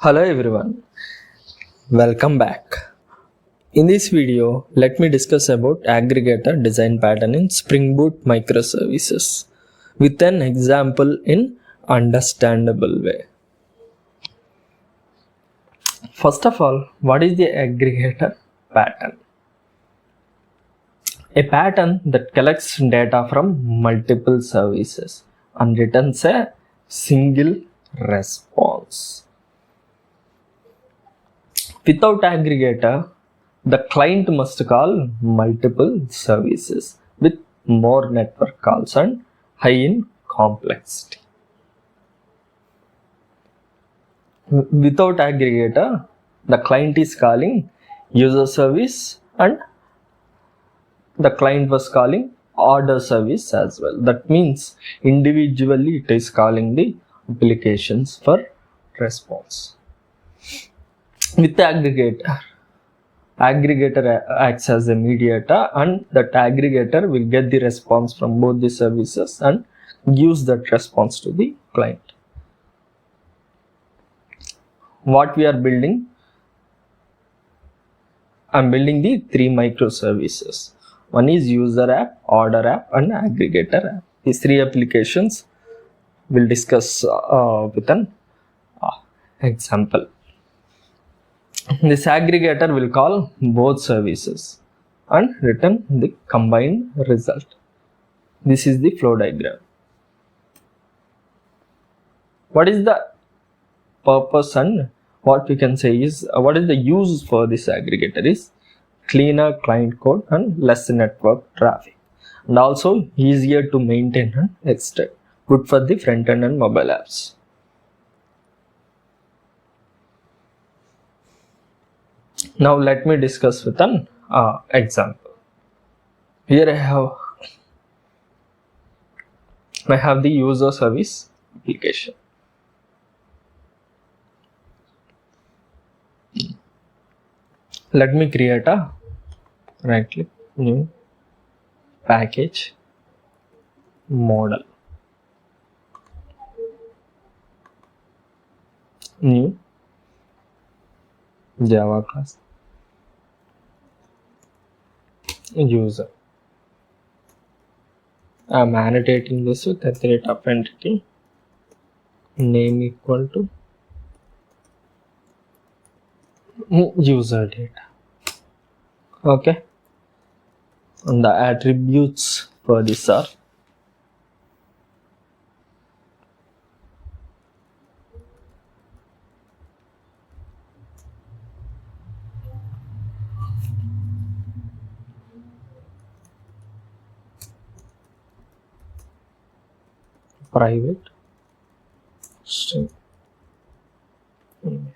Hello everyone, welcome back. In this video, let me discuss about Aggregator Design Pattern in Spring Boot Microservices with an example in understandable way. First of all, what is the Aggregator Pattern? A pattern that collects data from multiple services and returns a single response. Without aggregator, the client must call multiple services with more network calls and high in complexity. Without aggregator, the client is calling user service and the client was calling order service as well. That means individually it is calling the applications for response. With the aggregator acts as a mediator, and that aggregator will get the response from both the services and gives that response to the client. What we are building? I'm building the three microservices. One is user app, order app, and aggregator app. These three applications we'll discuss with an example. This aggregator will call both services and return the combined result. This is the flow diagram. What is the purpose and what we can say is what is the use for this aggregator is cleaner client code and less network traffic, and also easier to maintain and extend. Good for the front end and mobile apps. Now let me discuss with an example. Here I have the user service application. Let me create a right click, new package model, new Java class, user. I'm annotating this with @ entity, name equal to user data. Okay, and the attributes for this are private string email.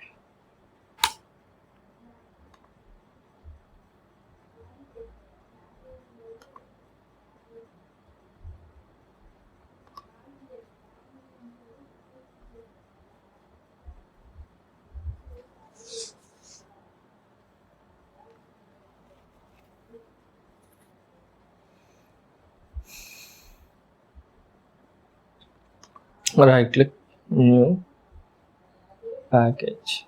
Right click, new package,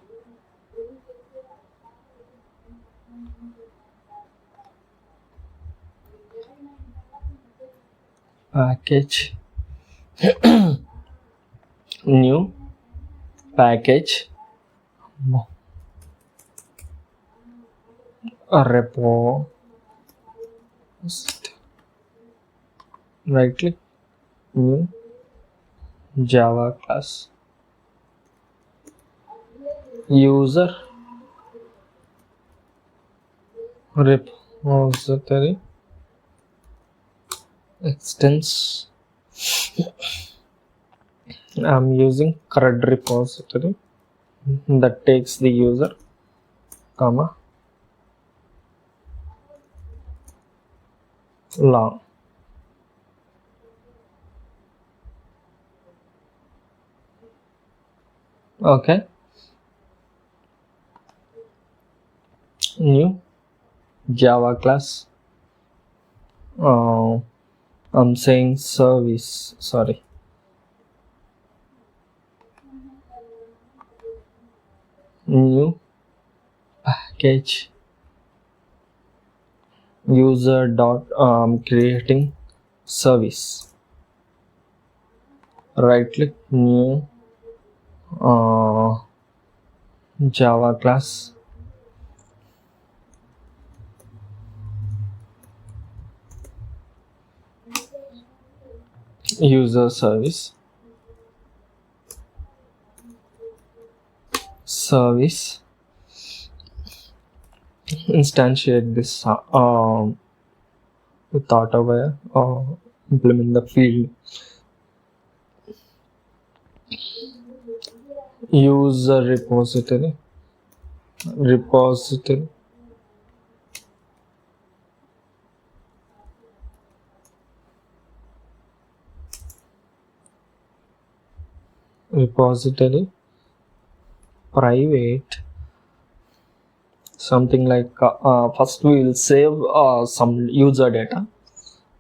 new package repo. Right click, new Java class, user repository extends. I'm using CRUD repository that takes the user, comma, long. Okay, new Java class. I'm saying service, sorry. new package user dot creating service. Right click, new Java class, user service, instantiate this with auto or implement the field user repository private, something like first we will save some user data.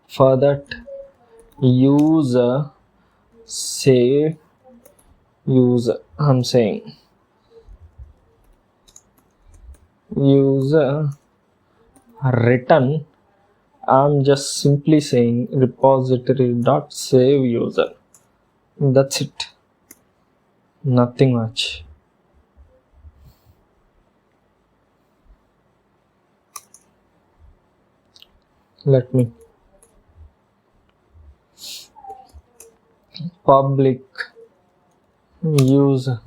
For that, user save user, I'm saying user return, I'm just simply saying repository dot save user. That's it, nothing much. Let me public user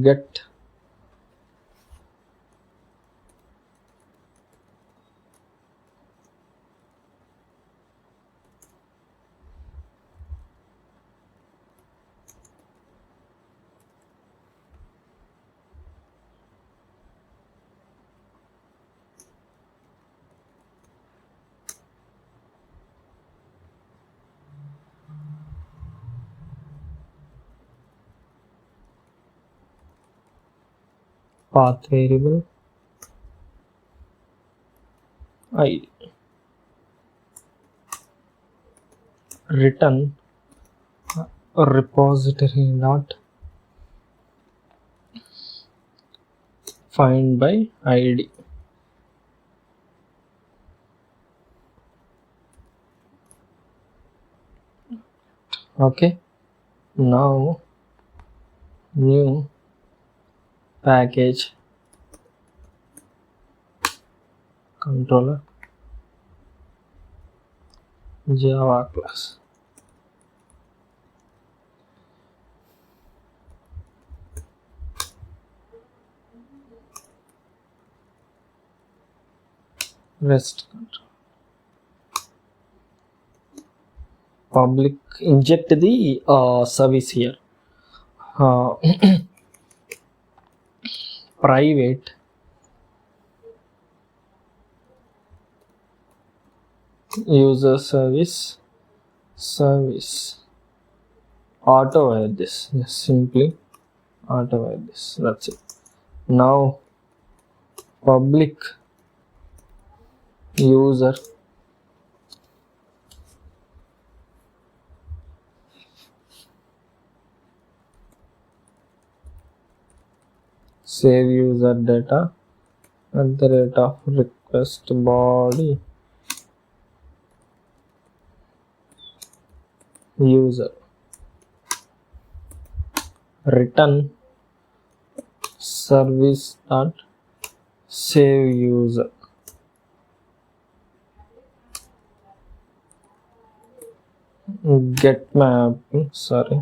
get path variable id return repository not find by id. Okay, now new package controller Java class. REST control. Public inject the service here. Private user service auto add this, just simply auto add this, that's it. Now public user save user data at the rate of request body user return service dot save user. Get mapping, sorry,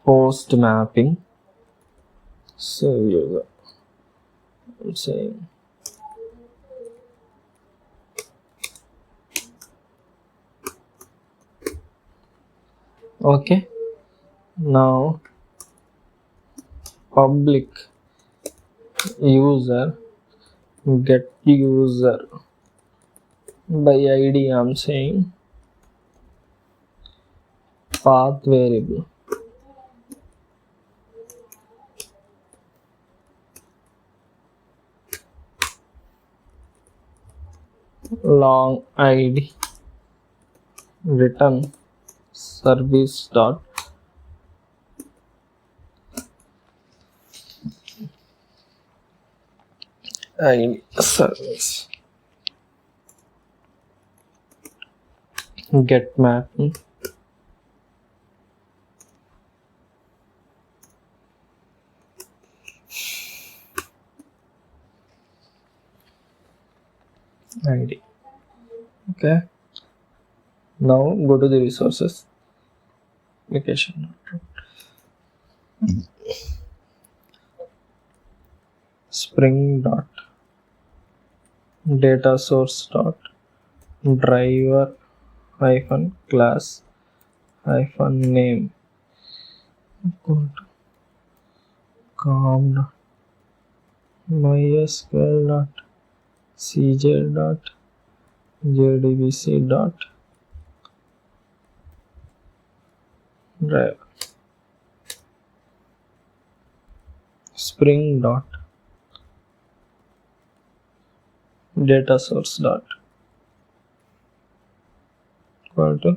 post mapping save user, I'm saying. Okay, now public user get user by id, I'm saying path variable long id return service dot id service get mapping id. Okay, now go to the resources application. Spring dot data source dot driver hyphen class hyphen name equal to com dot mysql dot cj dot jdbc dot driver. Spring dot data source dot equal to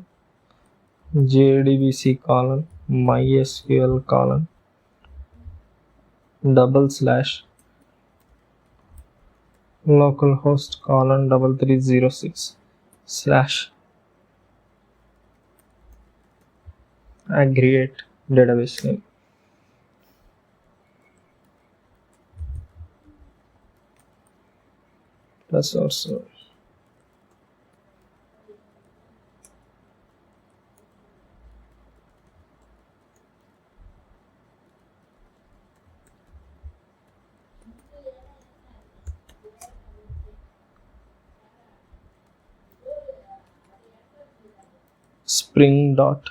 jdbc colon mysql colon double slash localhost colon 3306 slash aggregate database name. Plus also spring dot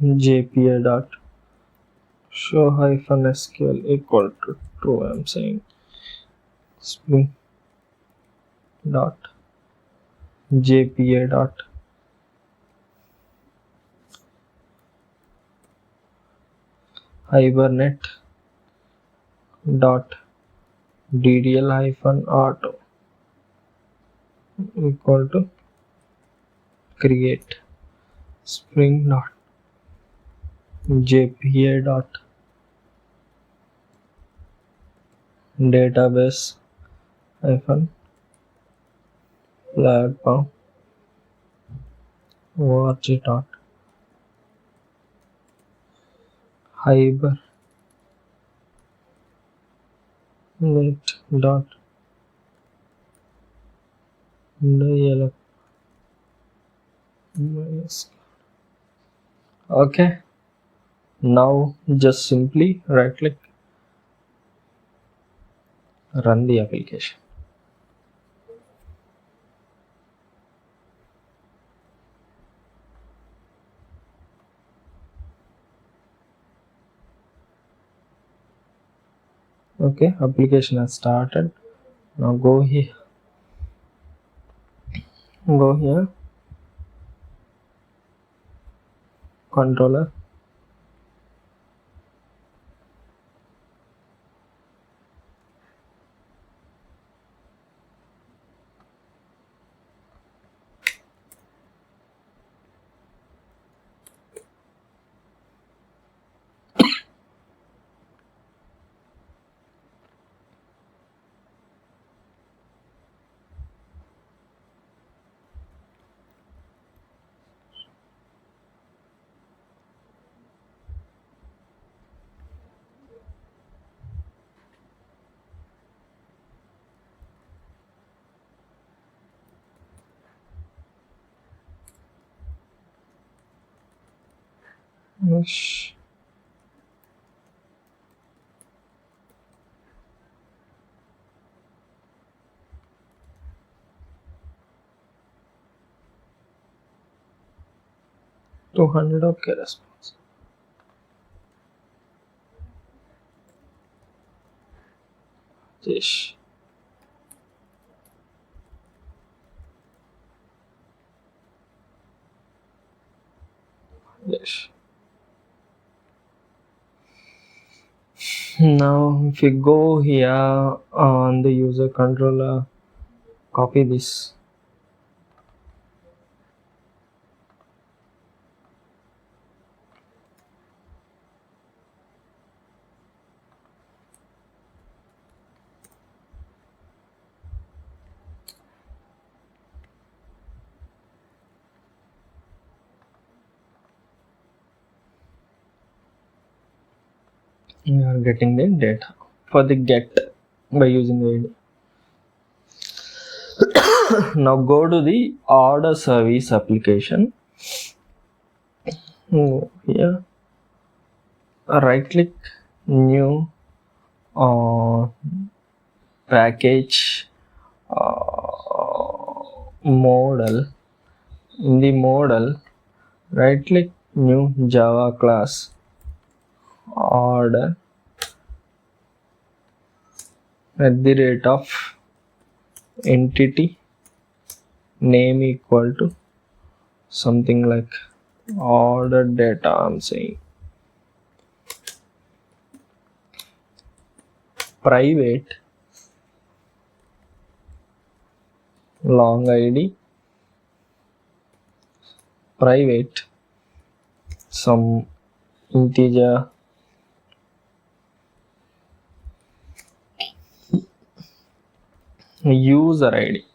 jpa dot show hyphen sql equal to true. I'm saying spring dot jpa dot hibernate dot ddl hyphen auto equal to create spring dot jpa dot database hyphen platform org dot hibernate dot dll. Okay, now just simply right click, run the application. Okay, application has started. Now go here, controller, Shh. $200 okay response. Yes. Yes. Now if you go here on the user controller, copy this we are getting the data for the get by using the ID. Now go to the order service application. Here, right click, new package model. In the model, right click, new Java class, order at the rate of entity name equal to something like order data. I'm saying private long ID, private some integer user ID.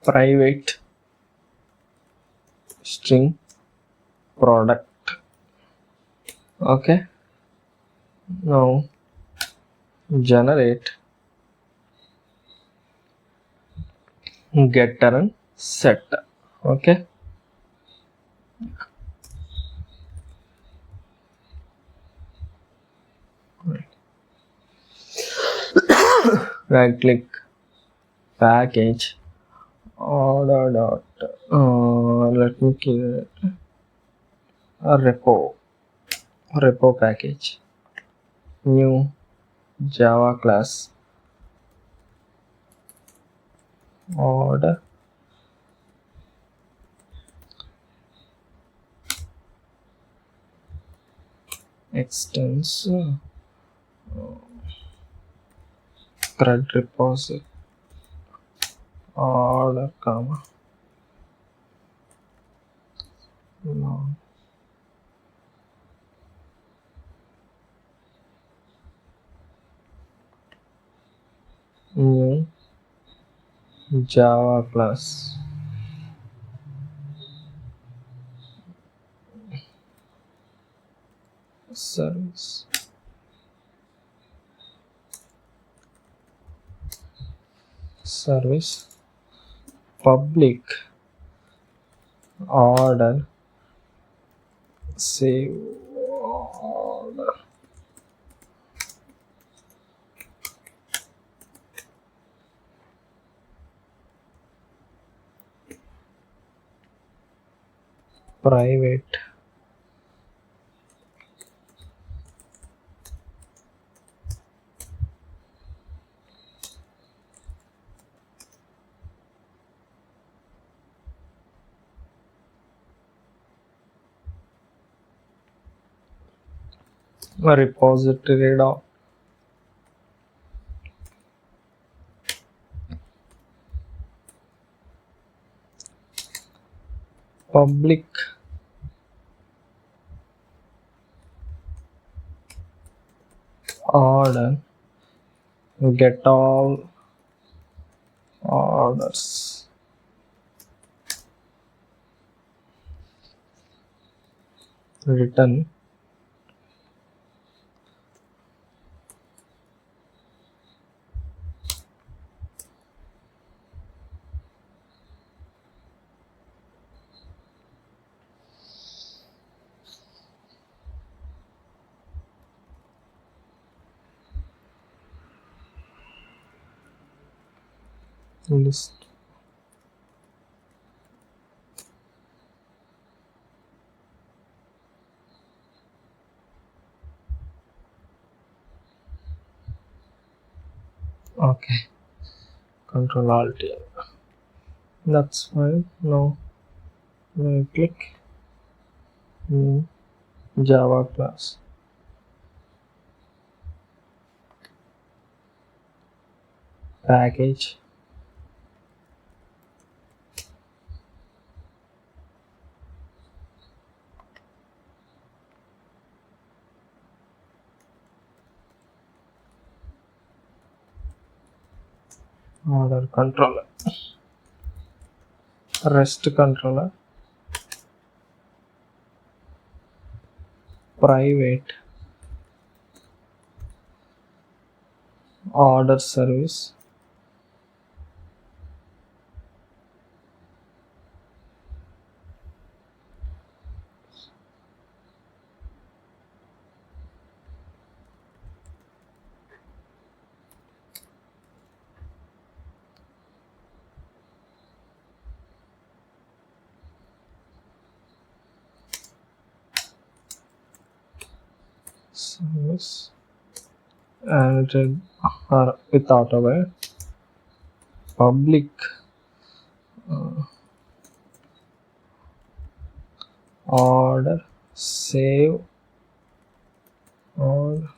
Private string product. Okay, now generate getter and setter. Okay, right click, package, order dot let me create a repo package, new Java class, order extends CRUD repository order comma long new Java class service public order save order private repository dot public order get all orders return list. Okay, Control Alt. That's fine. Now click new Java class package order controller, rest controller, private order service, service, and with auto public order save or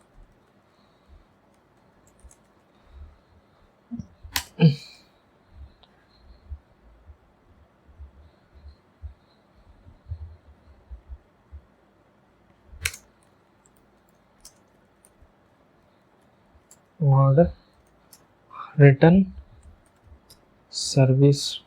order return service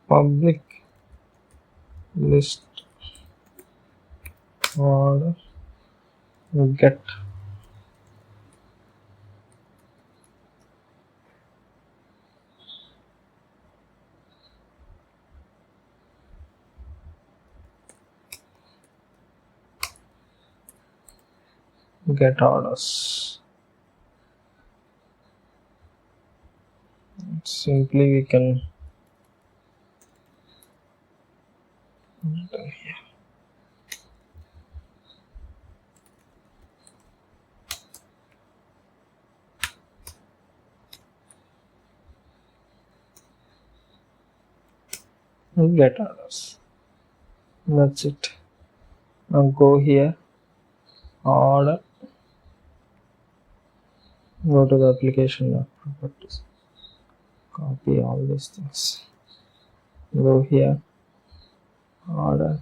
public list order get orders. Simply we can get orders. That's it. Now go here, order, go to the application properties, copy all these things, go here, order,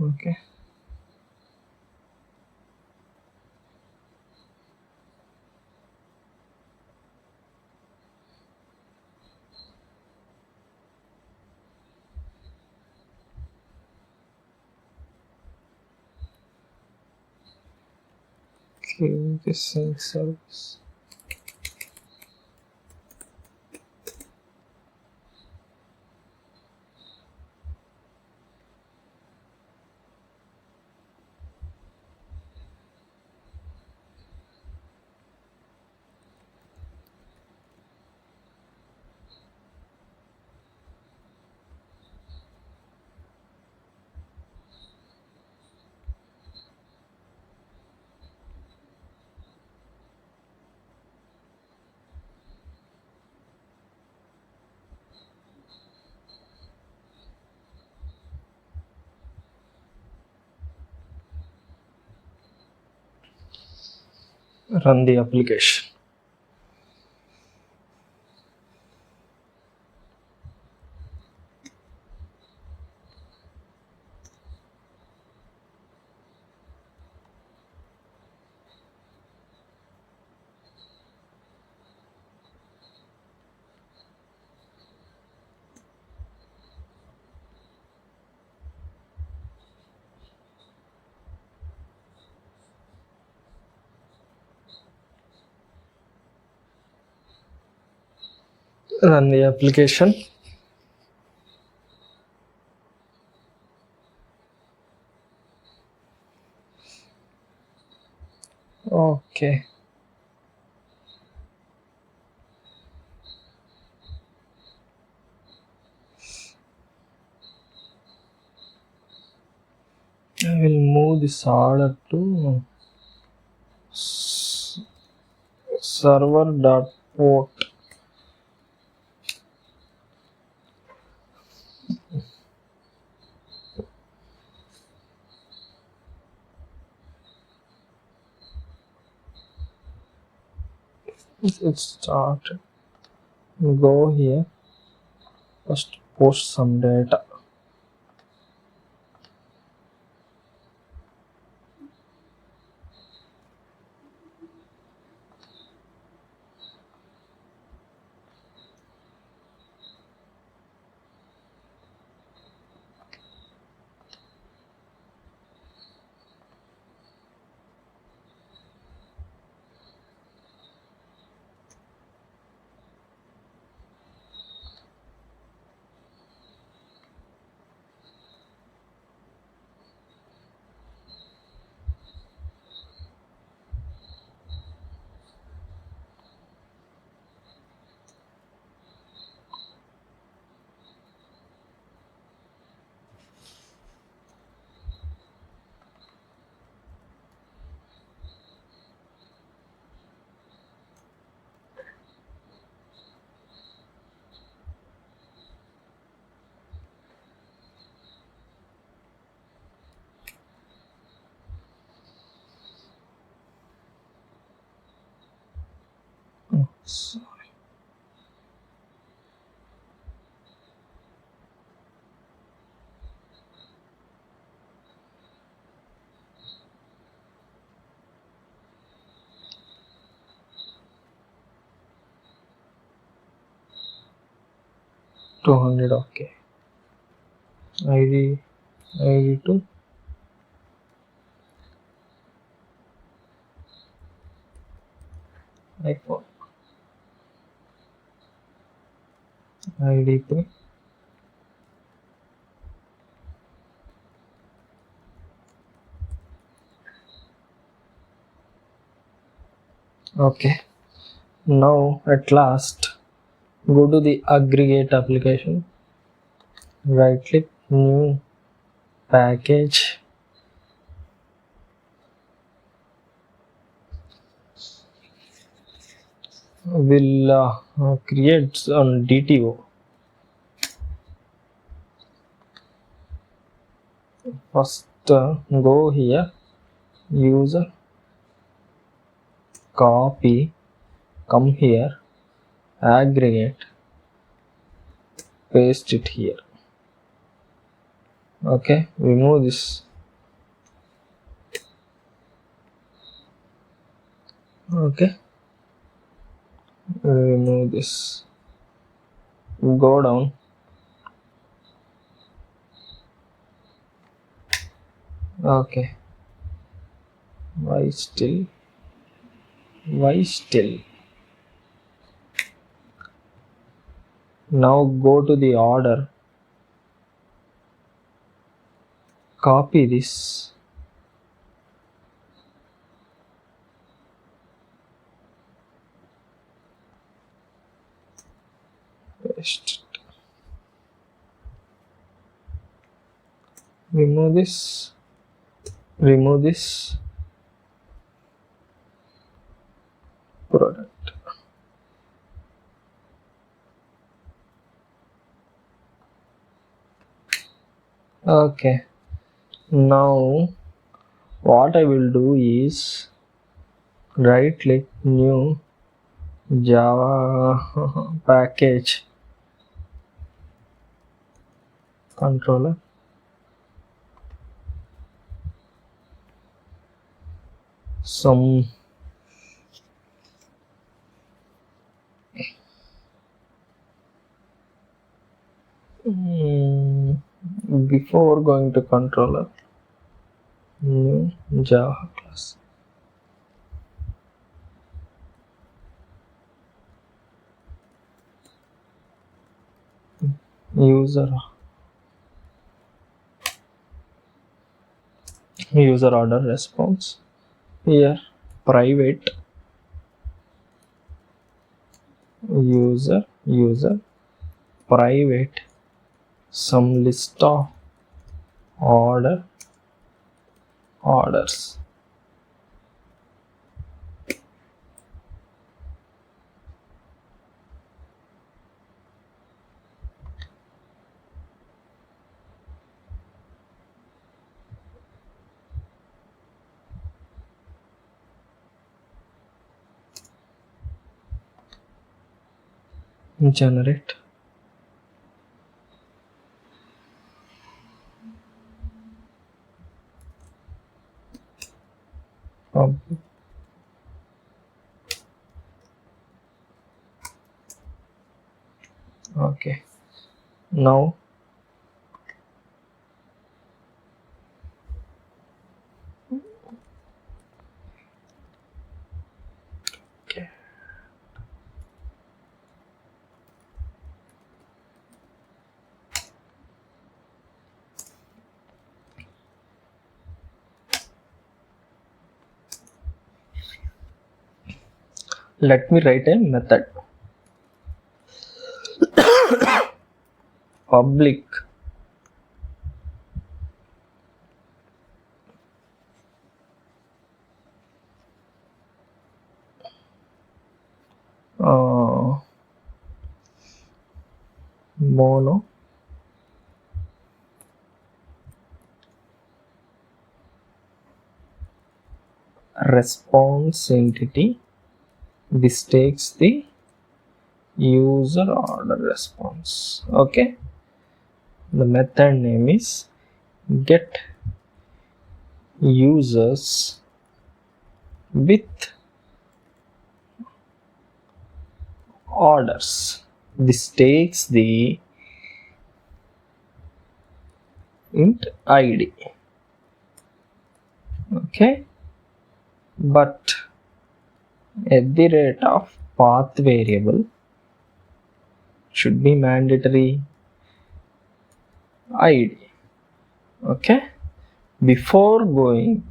okay. Give this in service. Run the application. Run the application. Okay. this order to server.port. It started. Go here. First post some data. Sorry. $200. Okay. ID 2 iPhone. ID 3. Okay. Now at last, go to the aggregate application. Right click, new package. Will create on DTO. First, go here, user, copy, come here, aggregate, paste it here. Okay, remove this. Okay, remove this. Go down. Okay, why still? Now go to the order, copy this, paste it. Remove this product. Okay, now what I will do is right click, new Java package controller. Some before going to controller, new Java class. User order response. Here private user private some list of order orders. Generate object. Okay, now okay. Let me write a method. Public mono response entity. This takes the user order response. Okay, the method name is get users with orders. This takes the int id. Okay, but at the rate of path variable should be mandatory id. Okay, before going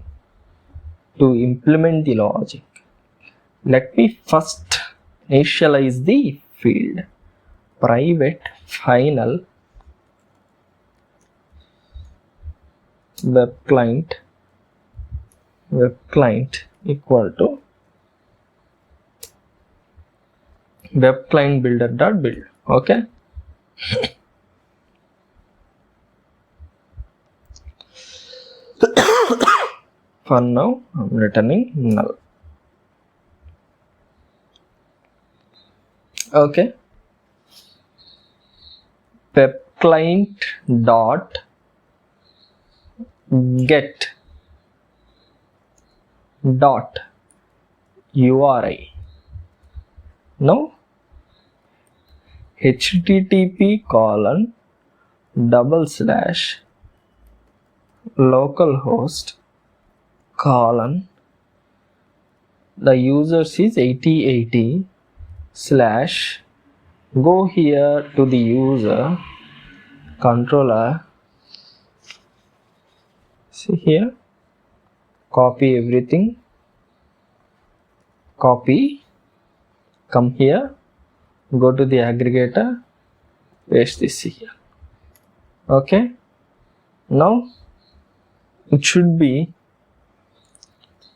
to implement the logic, let me first initialize the field. Private final WebClient equal to WebClient builder.build. Okay, for now I'm returning null. Okay, WebClient dot get dot URI. Now http colon / localhost colon the users is 8080 / go here to the user controller. See here, copy everything, copy, come here, go to the aggregator, paste this here. Okay, now it should be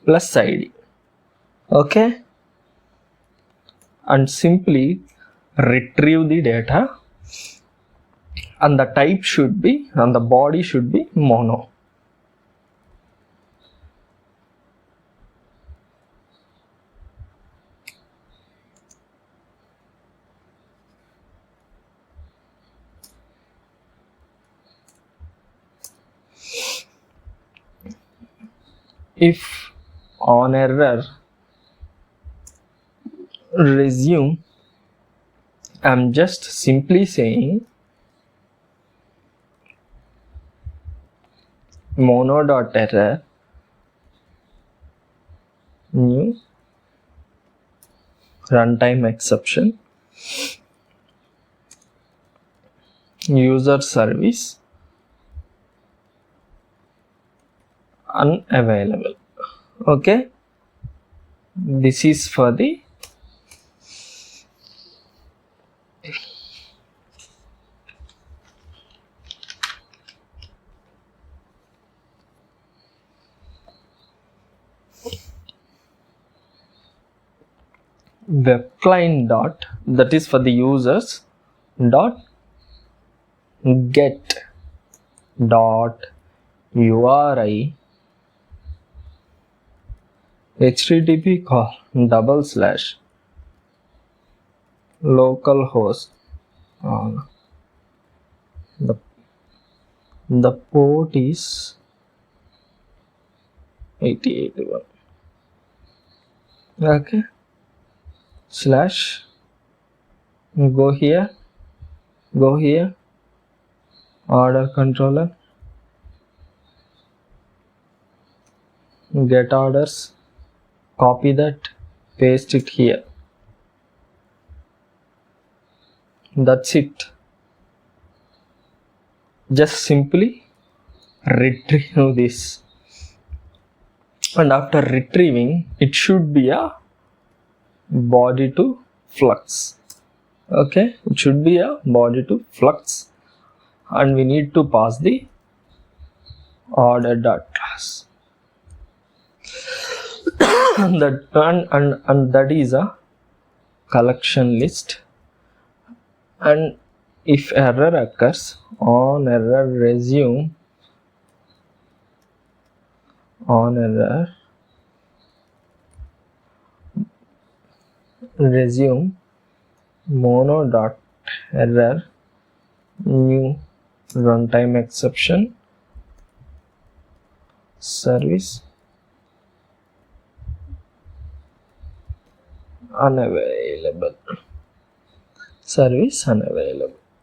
plus id. Okay, and simply retrieve the data, and the type should be, and the body should be mono. If on error resume, I'm just simply saying mono.error new runtime exception user service unavailable. Okay, this is for the WebClient dot, that is for the users, dot get dot URI HTTP call / localhost on the port is 8081. Okay, / go here, order controller, get orders, copy that, paste it here. That's it. Just simply retrieve this, and after retrieving, it should be a body to flux. Okay, it should be a body to flux, and we need to pass the order dot class. and that is a collection list, and if error occurs, on error resume mono dot error new runtime exception service unavailable.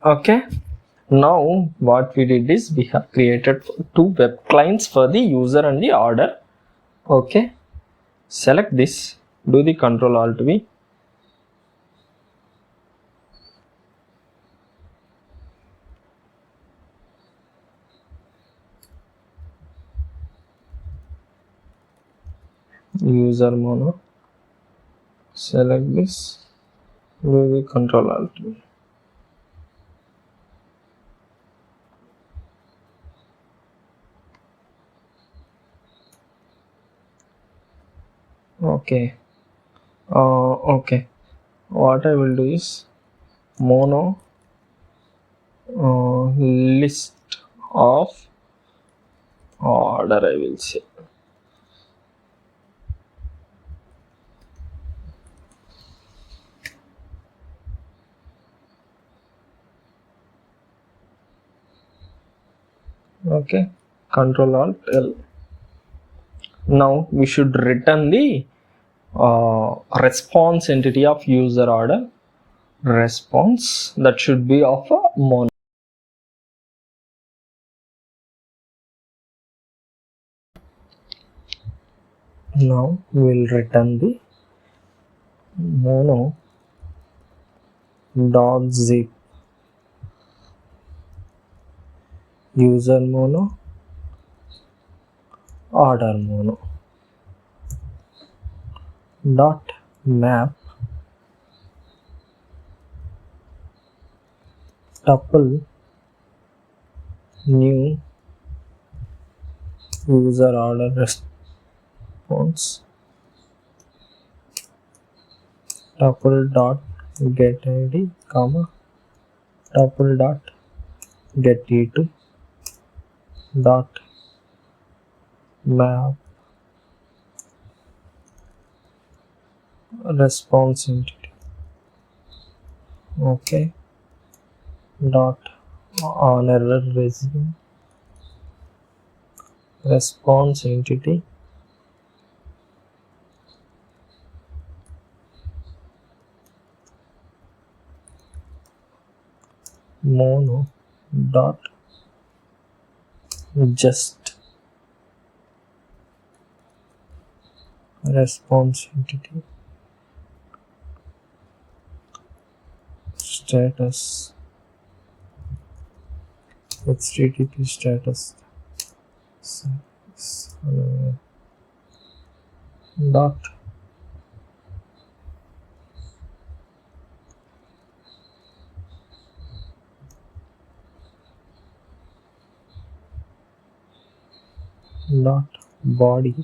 Okay, now what we did is we have created two web clients for the user and the order. Okay, select this, do the Control Alt V, user mono, select this, do the Control Alt V. Okay, okay, what I will do is mono list of order, I will say. Okay, Control Alt L. Now we should return the response entity of user order response, that should be of a mono. Now we will return the mono dot zip user mono order mono dot map tuple new user order response tuple dot get id comma tuple dot get e2 dot map response entity. Okay, dot on error resume response entity mono dot just response entity status http status dot body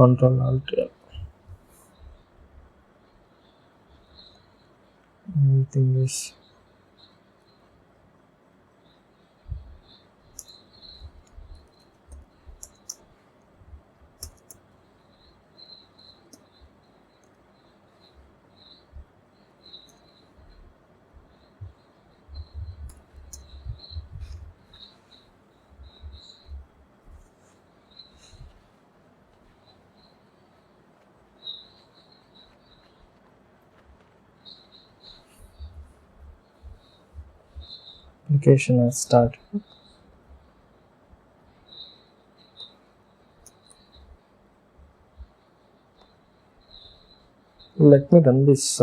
Control Alt L. Everything is application has started. Let me run this.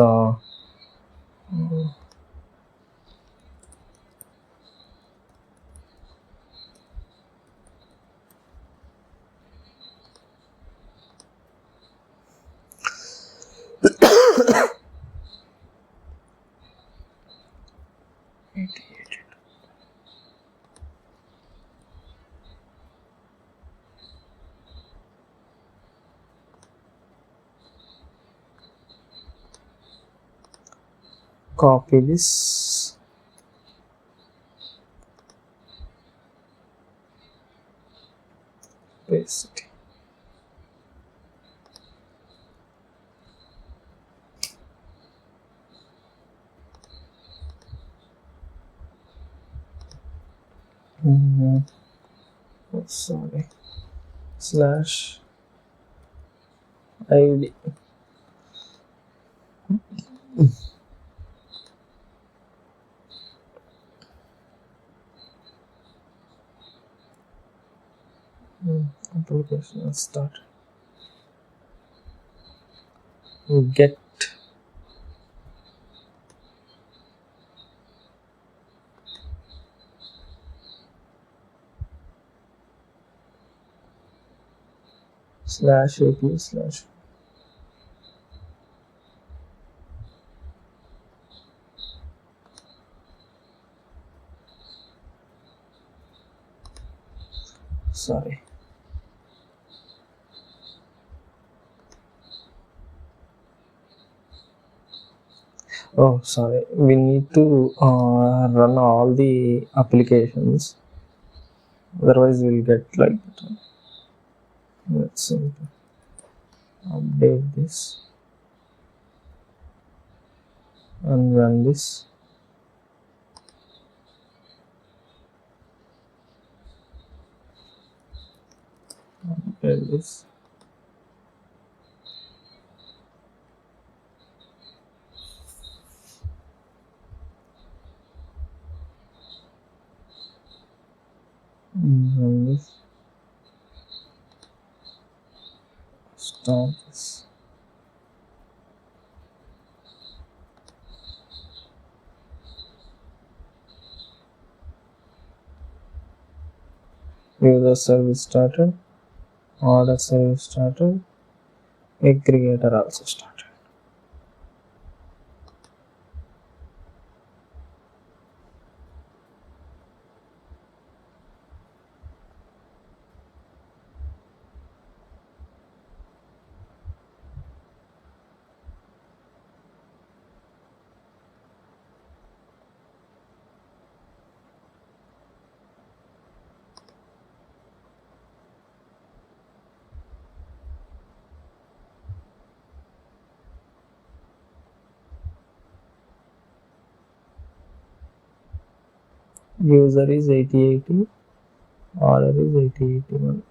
Copy this. Paste it. Oh, sorry. Slash ID. Application has started. Get slash API slash sorry. Oh, sorry. We need to run all the applications. Otherwise, we'll get like that. Let's simple. Update this and run this. Update this. Run this. Start this. User service started. Order service started. Aggregator also started. User is 8080. Order is 8081.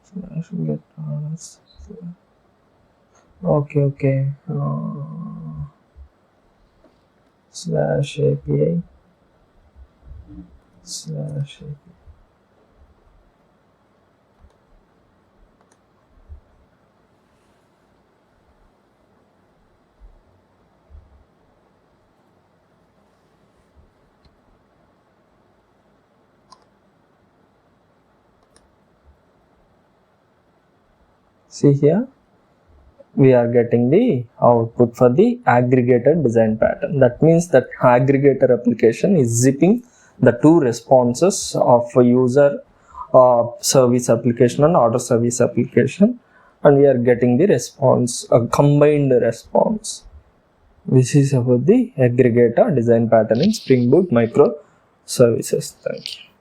Slash get orders. Okay. Slash API slash API. See here, we are getting the output for the aggregator design pattern. That means that aggregator application is zipping the two responses of a user service application and order service application, and we are getting the response, a combined response. This is about the aggregator design pattern in Spring Boot Microservices. Thank you.